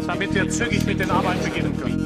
Damit wir zügig mit den Arbeiten beginnen können.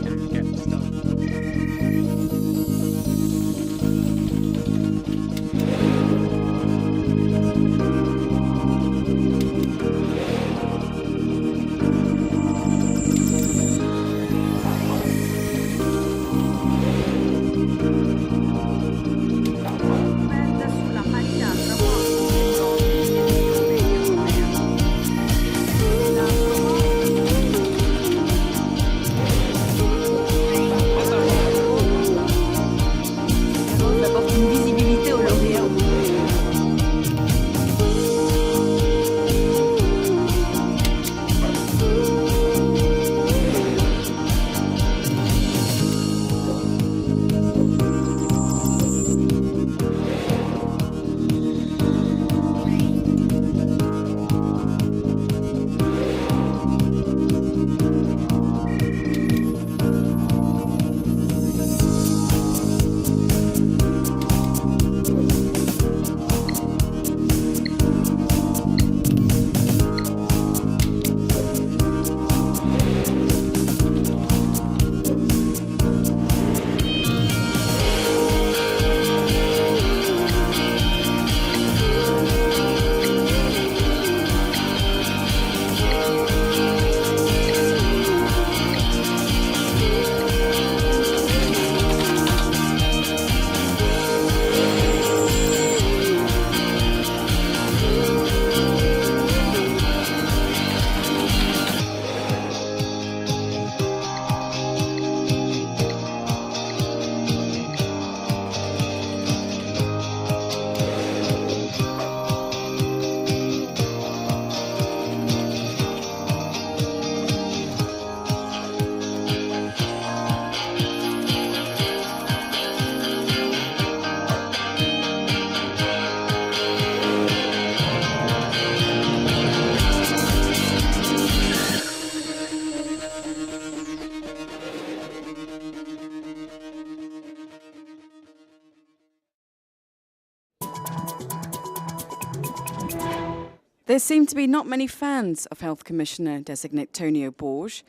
There seem to be not many fans of Health Commissioner-designate Tonio Borg.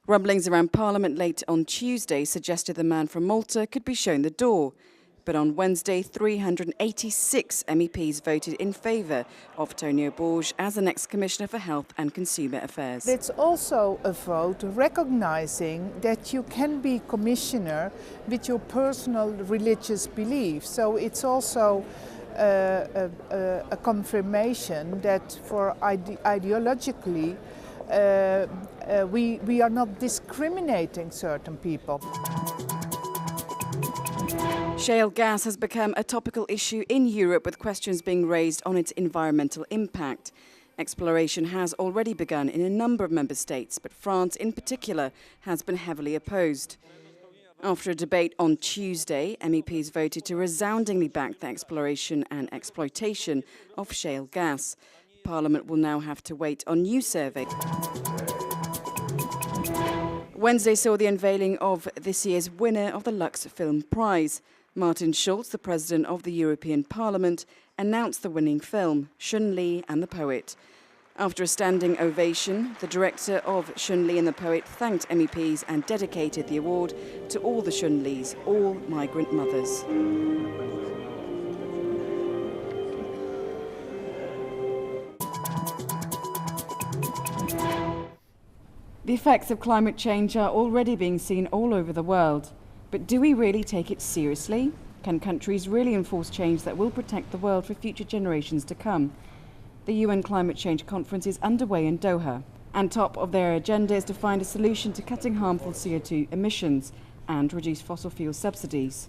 Rumblings around Parliament late on Tuesday suggested the man from Malta could be shown the door. But on Wednesday, 386 MEPs voted in favour of Tonio Borg as the next Commissioner for Health and Consumer Affairs. It's also a vote recognising that you can be Commissioner with your personal religious beliefs. So it's also a confirmation that for ideologically we are not discriminating certain people. Shale gas has become a topical issue in Europe, with questions being raised on its environmental impact. Exploration has already begun in a number of member states, but France in particular has been heavily opposed. After a debate on Tuesday, MEPs voted to resoundingly back the exploration and exploitation of shale gas. Parliament will now have to wait on new surveys. Wednesday saw the unveiling of this year's winner of the Lux Film Prize. Martin Schulz, the President of the European Parliament, announced the winning film, Shun Li and the Poet. After a standing ovation, the director of Shun Li and the Poet thanked MEPs and dedicated the award to all the Shun Lis, all migrant mothers. The effects of climate change are already being seen all over the world. But do we really take it seriously? Can countries really enforce change that will protect the world for future generations to come? The UN Climate Change Conference is underway in Doha, and top of their agenda is to find a solution to cutting harmful CO2 emissions and reduce fossil fuel subsidies.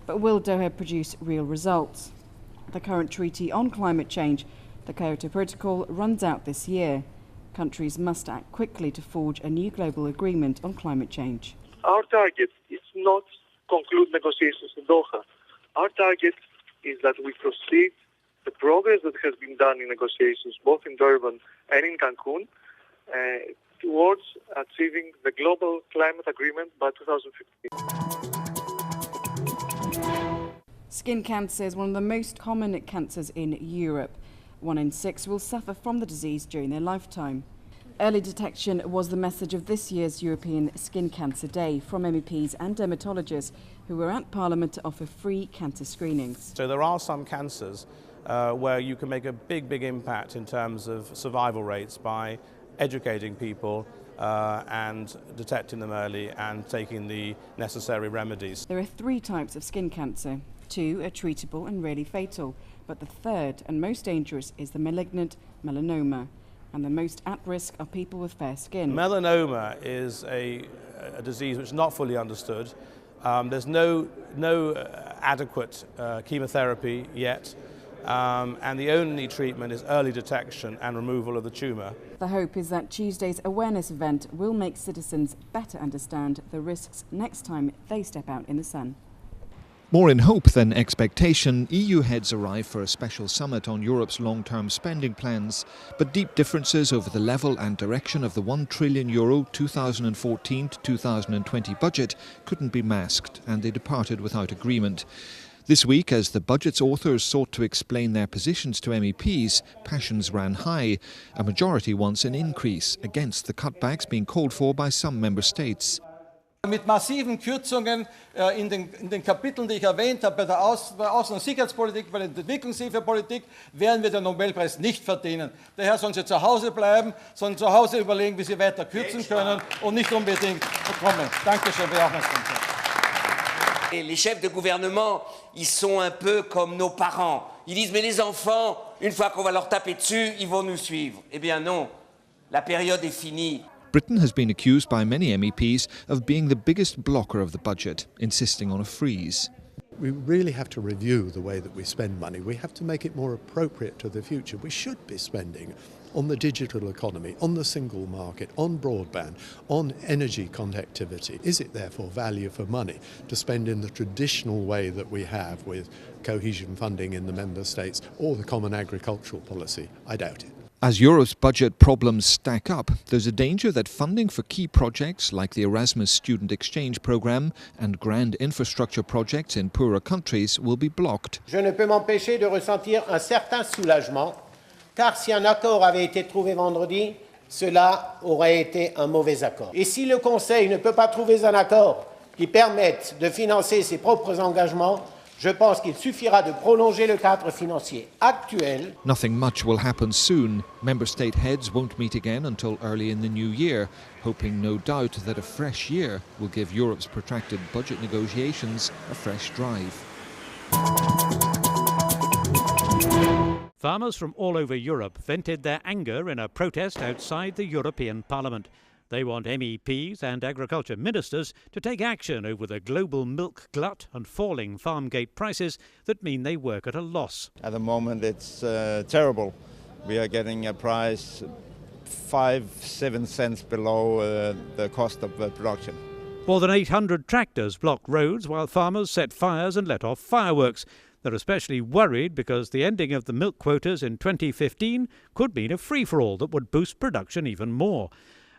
But will Doha produce real results? The current treaty on climate change, the Kyoto Protocol, runs out this year. Countries must act quickly to forge a new global agreement on climate change. Our target is not conclude negotiations in Doha. Our target is that we proceed the progress that has been done in negotiations both in Durban and in Cancun towards achieving the global climate agreement by 2015. Skin cancer is one of the most common cancers in Europe. 1 in 6 will suffer from the disease during their lifetime. Early detection was the message of this year's European Skin Cancer Day from MEPs and dermatologists who were at Parliament to offer free cancer screenings. So there are some cancers where you can make a big impact in terms of survival rates by educating people and detecting them early and taking the necessary remedies. There are 3 types of skin cancer. 2 are treatable and rarely fatal, but the third and most dangerous is the malignant melanoma, and the most at risk are people with fair skin. Melanoma is a disease which is not fully understood. There's no adequate chemotherapy yet, and the only treatment is early detection and removal of the tumour. The hope is that Tuesday's awareness event will make citizens better understand the risks next time they step out in the sun. More in hope than expectation, EU heads arrive for a special summit on Europe's long-term spending plans, but deep differences over the level and direction of the €1 trillion 2014 to 2020 budget couldn't be masked, and they departed without agreement. This week, as the budget's authors sought to explain their positions to MEPs, passions ran high. A majority wants an increase against the cutbacks being called for by some member states. Mit massiven Kürzungen in den Kapiteln, die ich erwähnt habe, bei der Außen- und Sicherheitspolitik, bei der Entwicklungshilfepolitik, werden wir den Nobelpreis nicht verdienen. Daher sollen Sie zu Hause bleiben, sollen zu Hause überlegen, wie Sie weiter kürzen können und nicht unbedingt kommen. Dankeschön für die Aufmerksamkeit. Les chefs de gouvernement, ils sont un peu comme nos parents. Ils disent, mais les enfants, une fois qu'on va leur taper dessus, ils vont nous suivre. Eh bien non, la période est finie. Britain has been accused by many MEPs of being the biggest blocker of the budget, insisting on a freeze. We really have to review the way that we spend money. We have to make it more appropriate to the future. We should be spending on the digital economy, on the single market, on broadband, on energy connectivity. Is it therefore value for money to spend in the traditional way that we have with cohesion funding in the member states or the common agricultural policy? I doubt it. As Europe's budget problems stack up, there's a danger that funding for key projects like the Erasmus Student Exchange Programme and grand infrastructure projects in poorer countries will be blocked. Je ne peux m'empêcher de ressentir un certain soulagement, car si un accord avait été trouvé vendredi, cela aurait été un mauvais accord. Et si le Conseil ne peut pas trouver un accord qui permette de financer ses propres engagements, je pense qu'il suffira de prolonger le cadre financier actuel. Nothing much will happen soon. Member state heads won't meet again until early in the new year, hoping no doubt that a fresh year will give Europe's protracted budget negotiations a fresh drive. Farmers from all over Europe vented their anger in a protest outside the European Parliament. They want MEPs and agriculture ministers to take action over the global milk glut and falling farm gate prices that mean they work at a loss. At the moment it's terrible. We are getting a price 5-7 cents below the cost of production. More than 800 tractors block roads while farmers set fires and let off fireworks. They're especially worried because the ending of the milk quotas in 2015 could mean a free-for-all that would boost production even more.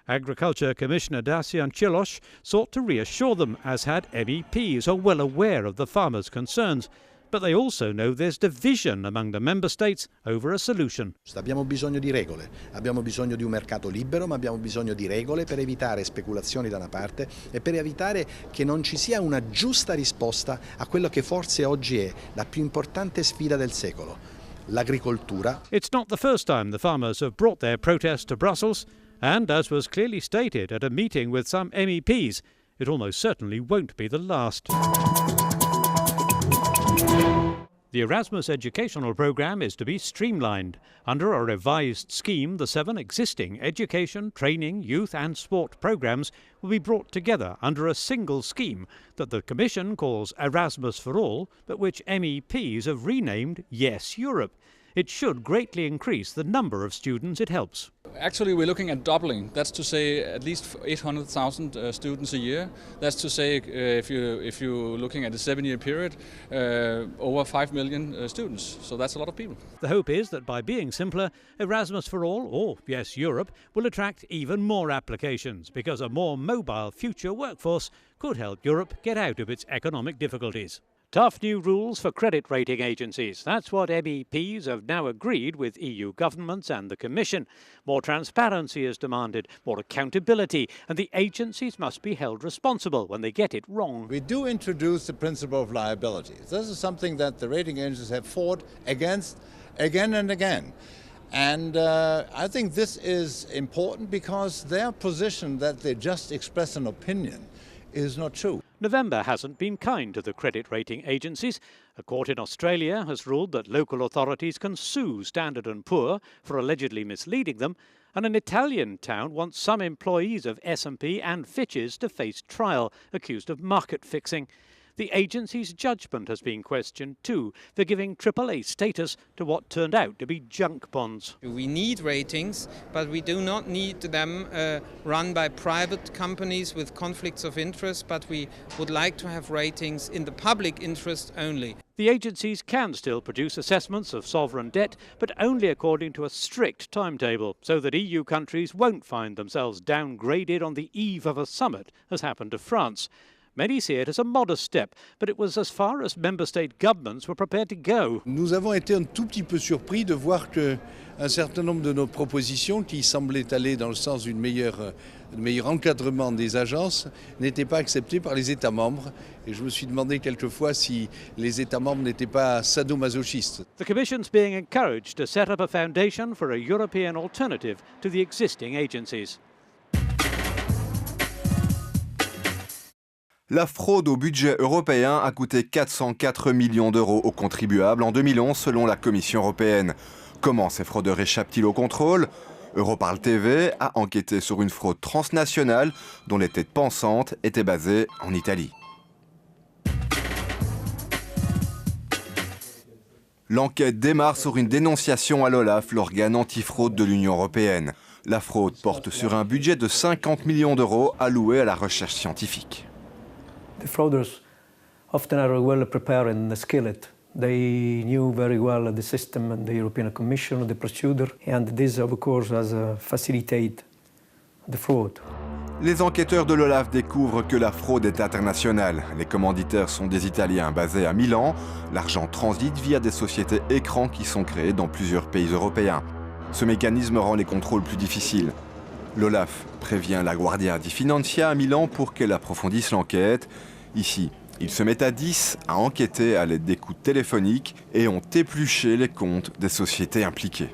Agriculture Commissioner Dacian Cioloș sought to reassure them, as had MEPs who are well aware of the farmers' concerns. But they also know there's division among the member states over a solution. Abbiamo bisogno di regole, abbiamo bisogno di un mercato libero, ma abbiamo bisogno di regole per evitare speculazioni da una parte e per evitare che non ci sia una giusta risposta a quello che forse oggi è la più importante sfida del secolo, l'agricoltura. It's not the first time the farmers have brought their protest to Brussels. And, as was clearly stated at a meeting with some MEPs, it almost certainly won't be the last. The Erasmus educational programme is to be streamlined. Under a revised scheme, the 7 existing education, training, youth and sport programmes will be brought together under a single scheme that the Commission calls Erasmus for All, but which MEPs have renamed Yes Europe. it should greatly increase the number of students it helps. Actually, we're looking at doubling. That's to say at least 800,000 students a year. That's to say if you're looking at a 7-year period, over 5 million students. So that's a lot of people. The hope is that by being simpler, Erasmus for All, or Yes Europe, will attract even more applications because a more mobile future workforce could help Europe get out of its economic difficulties. Tough new rules for credit rating agencies. That's what MEPs have now agreed with EU governments and the Commission. More transparency is demanded, more accountability, and the agencies must be held responsible when they get it wrong. We do introduce the principle of liability. This is something that the rating agencies have fought against again and again. And I think this is important because their position that they just express an opinion is not true. November hasn't been kind to the credit rating agencies. A court in Australia has ruled that local authorities can sue Standard & Poor for allegedly misleading them, and an Italian town wants some employees of S&P and Fitch's to face trial, accused of market fixing. The agency's judgment has been questioned too for giving AAA status to what turned out to be junk bonds. We need ratings, but we do not need them run by private companies with conflicts of interest, but we would like to have ratings in the public interest only. The agencies can still produce assessments of sovereign debt, but only according to a strict timetable, so that EU countries won't find themselves downgraded on the eve of a summit, as happened to France. Many see it as a modest step, but it was as far as member state governments were prepared to go. Nous avons été un tout petit peu surpris de voir qu'un certain nombre de nos propositions, qui semblaient aller dans le sens d'un meilleur encadrement des agences, n'étaient pas acceptées par les États membres. Et je me suis demandé quelquefois si les États membres n'étaient pas sadomasochistes. The Commission's being encouraged to set up a foundation for a European alternative to the existing agencies. La fraude au budget européen a coûté 404 millions d'euros aux contribuables en 2011 selon la Commission européenne. Comment ces fraudeurs échappent-ils au contrôle ? Europarl TV a enquêté sur une fraude transnationale dont les têtes pensantes étaient basées en Italie. L'enquête démarre sur une dénonciation à l'OLAF, l'organe antifraude de l'Union européenne. La fraude porte sur un budget de 50 millions d'euros alloué à la recherche scientifique. The frauders often are well prepared and skilled. They knew very well the system and the European Commission, the procedure, and this of course has facilitated the fraud. Les enquêteurs de l'OLAF découvrent que la fraude est internationale. Les commanditaires sont des Italiens basés à Milan. L'argent transite via des sociétés écrans qui sont créées dans plusieurs pays européens. Ce mécanisme rend les contrôles plus difficiles. L'OLAF prévient la Guardia di Finanza à Milan pour qu'elle approfondisse l'enquête. Ici, ils se mettent à 10 à enquêter à l'aide d'écoutes téléphoniques et ont épluché les comptes des sociétés impliquées.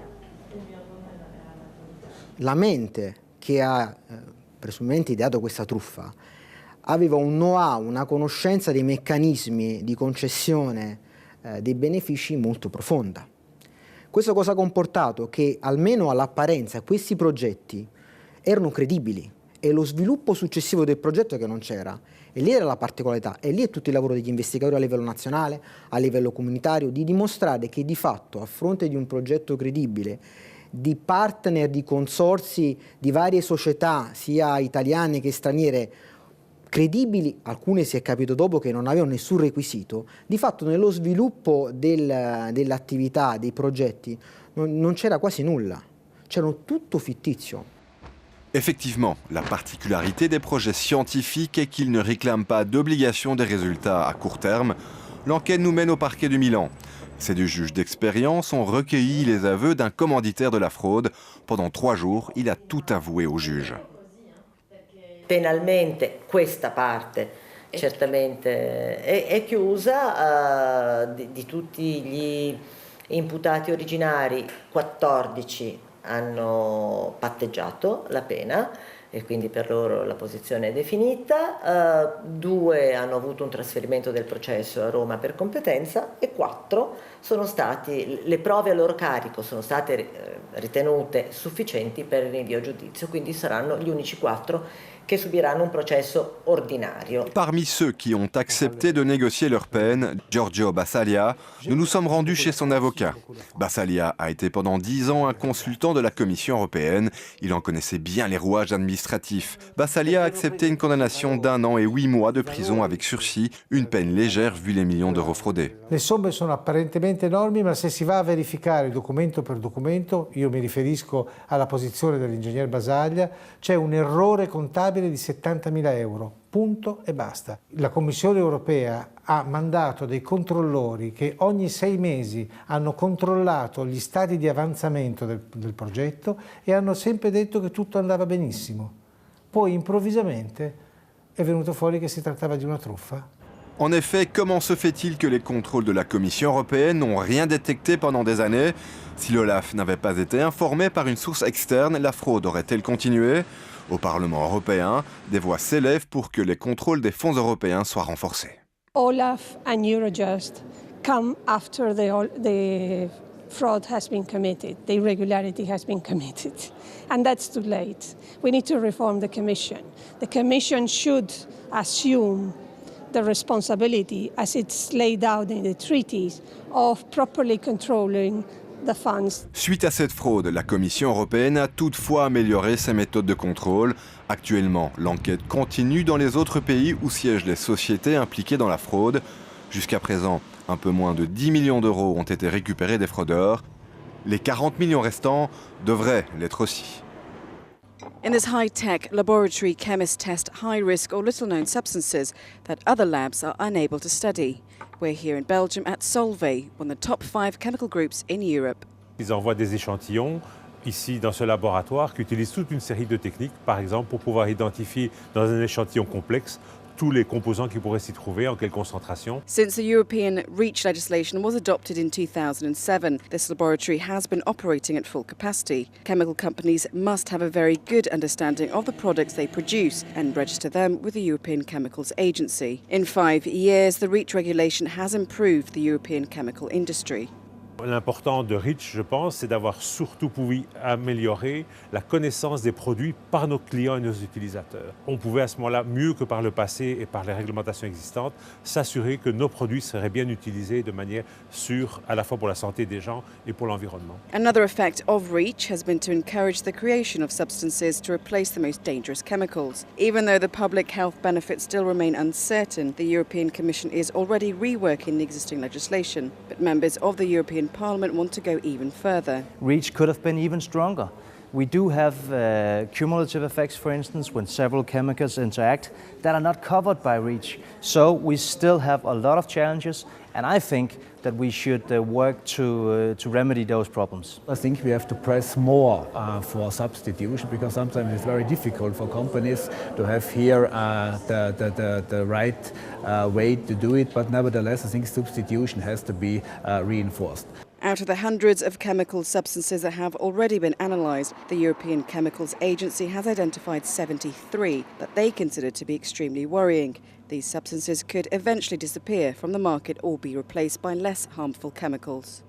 La mente che ha presumibilmente ideato questa truffa aveva un know-how, una conoscenza dei meccanismi di concessione dei benefici molto profonda. Questo cosa ha comportato? Che almeno all'apparenza questi progetti erano credibili e lo sviluppo successivo del progetto che non c'era. E lì era la particolarità, e lì è tutto il lavoro degli investigatori a livello nazionale, a livello comunitario, di dimostrare che di fatto a fronte di un progetto credibile, di partner, di consorzi, di varie società, sia italiane che straniere, credibili, alcune si è capito dopo che non avevano nessun requisito, di fatto nello sviluppo dell'attività, dei progetti, non c'era quasi nulla, c'era tutto fittizio. Effectivement, la particularité des projets scientifiques est qu'ils ne réclament pas d'obligation des résultats à court terme. L'enquête nous mène au parquet de Milan. Ces deux juges d'expérience ont recueilli les aveux d'un commanditaire de la fraude. Pendant 3 jours, il a tout avoué au juge. Penalmente questa parte certamente è chiusa, di tutti gli imputati originari 14 hanno patteggiato la pena e quindi per loro la posizione è definita, 2 hanno avuto un trasferimento del processo a Roma per competenza e 4 sono stati, le prove a loro carico sono state ritenute sufficienti per il rinvio a giudizio, quindi saranno gli unici 4 che subiranno un processo ordinario. Parmi ceux qui ont accepté de négocier leur peine, Giorgio Basaglia, nous nous sommes rendus chez son avocat. Basaglia a été pendant 10 ans un consultant de la Commission européenne. Il en connaissait bien les rouages administratifs. Basaglia a accepté une condamnation d'1 an et 8 mois de prison avec sursis, une peine légère vu les millions d'euros fraudés. Le somme sono apparentemente enormi, ma se si va a verificare documento per documento, io mi riferisco alla posizione dell'ingegner Basaglia, c'è un errore contabile di 70.000 euro, punto e basta. La Commissione europea ha mandato dei controllori che ogni 6 mesi hanno controllato gli stati di avanzamento del progetto e hanno sempre detto che tutto andava benissimo. Poi improvvisamente è venuto fuori che si trattava di una truffa. En effet, comment se fait-il que les contrôles de la Commission européenne n'ont rien détecté pendant des années? Si l'OLAF n'avait pas été informé par une source externe, la fraude aurait-elle continué? Au Parlement européen, des voix s'élèvent pour que les contrôles des fonds européens soient renforcés. Olaf and Eurojust come after the fraud has been committed, the irregularity has been committed, and that's too late. We need to reform the Commission. The Commission should assume the responsibility, as it's laid out in the treaties, of properly controlling the funds. Suite à cette fraude, la Commission européenne a toutefois amélioré ses méthodes de contrôle. Actuellement, l'enquête continue dans les autres pays où siègent les sociétés impliquées dans la fraude. Jusqu'à présent, un peu moins de 10 millions d'euros ont été récupérés des fraudeurs. Les 40 millions restants devraient l'être aussi. In this high-tech laboratory, chemists test high-risk or little-known substances that other labs are unable to study. We're here in Belgium at Solvay, one of the top 5 chemical groups in Europe. Ils envoient des échantillons ici dans ce laboratoire qui utilise toute une série de techniques, par exemple pour pouvoir identifier dans un échantillon complexe tous les composants qui pourraient s'y trouver, en quelle concentration. Since the European REACH legislation was adopted in 2007, this laboratory has been operating at full capacity. Chemical companies must have a very good understanding of the products they produce and register them with the European Chemicals Agency. In 5 years, the REACH regulation has improved the European chemical industry. L'important de REACH, je pense, c'est d'avoir surtout pu améliorer la connaissance des produits par nos clients et nos utilisateurs. On pouvait à ce moment-là, mieux que par le passé et par les réglementations existantes, s'assurer que nos produits seraient bien utilisés de manière sûre, à la fois pour la santé des gens et pour l'environnement. Another effect of REACH has been to encourage the creation of substances to replace the most dangerous chemicals. Even though the public health benefits still remain uncertain, the European Commission is already reworking the existing legislation. But members of the European Parliament want to go even further. REACH could have been even stronger. We do have cumulative effects, for instance, when several chemicals interact that are not covered by REACH. So we still have a lot of challenges, and I think that we should work to remedy those problems. I think we have to press more for substitution, because sometimes it's very difficult for companies to have here the right way to do it, but nevertheless I think substitution has to be reinforced. Out of the hundreds of chemical substances that have already been analysed, the European Chemicals Agency has identified 73 that they consider to be extremely worrying. These substances could eventually disappear from the market or be replaced by less harmful chemicals.